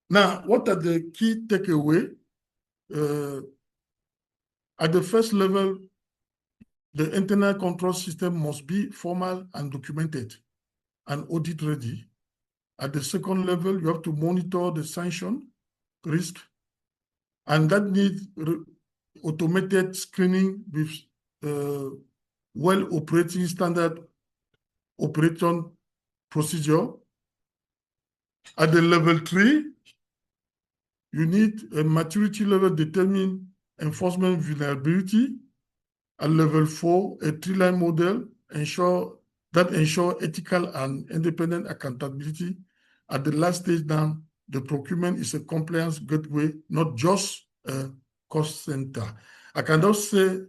Now, what are the key takeaways? At the first level, the internal control system must be formal and documented and audit ready. At the second level, you have to monitor the sanction risk, and that needs automated screening with well-operating standard operation procedure. At the level 3, you need a maturity level determine enforcement vulnerability. At level 4, a 3-line model ensure ethical and independent accountability. At the last stage now, the procurement is a compliance gateway, not just a cost center. I can just say,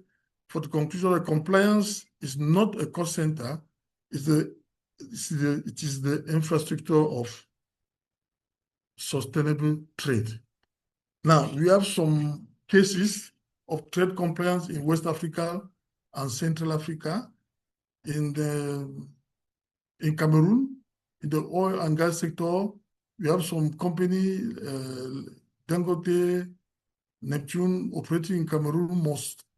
for the conclusion, that compliance is not a cost center. It is the infrastructure of sustainable trade. Now, we have some cases of trade compliance in West Africa and Central Africa. In Cameroon, in the oil and gas sector, we have some company, Dangote, Neptune, operating in Cameroon.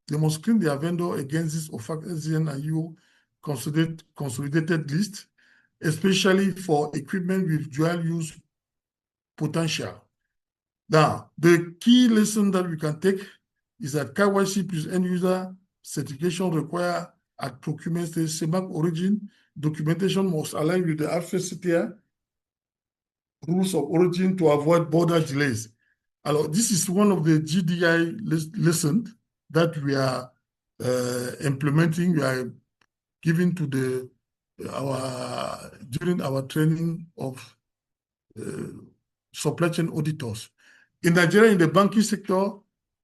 They must screen their vendor against this OFAC, SDN, and EU consolidated list, especially for equipment with dual use potential. Now, the key lesson that we can take is that KYC plus end user certification require at procurement stage CEMAC origin. Documentation must align with the FCTA rules of origin to avoid border delays. This is one of the GDI lessons that we are implementing. We are giving to during our training of supply chain auditors. In Nigeria, in the banking sector,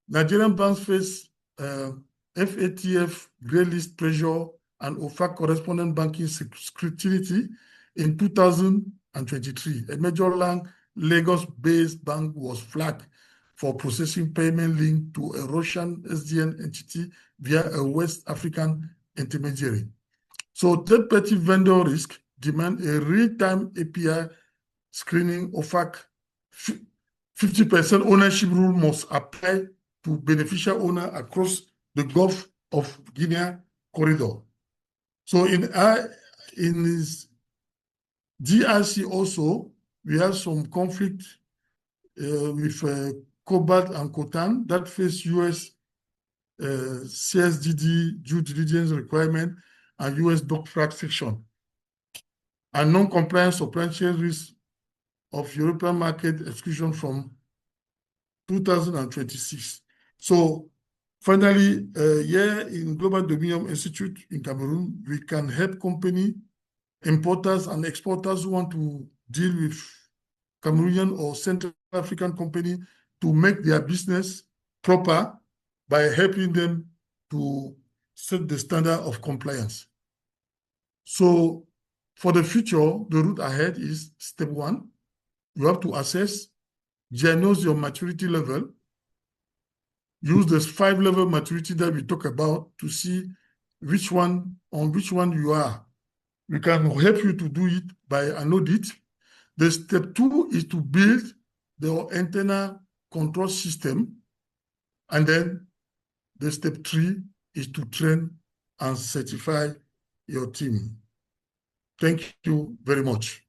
Nigerian banks face FATF grey list pressure and OFAC correspondent banking security. In 2023, a major Lagos-based bank was flagged for processing payment linked to a Russian SDN entity via a West African intermediary. So third-party vendor risk demand a real-time API screening. OFAC 50% ownership rule must apply to beneficial owner across the Gulf of Guinea corridor. So in this DRC also, we have some conflict with Cobalt and Cotan that face US CSDD due diligence requirement and US dock-frac section, and non-compliance supply chain risk of European market exclusion from 2026. So finally, here in Global Dominion Institute in Cameroon, we can help company, importers and exporters who want to deal with Cameroonian or Central African company to make their business proper by helping them to set the standard of compliance. So for the future, the route ahead is step 1. You have to assess, diagnose your maturity level, use this 5-level maturity that we talk about to see on which one you are. We can help you to do it by an audit. The step 2 is to build the internal control system. And then the step 3 is to train and certify your team. Thank you very much.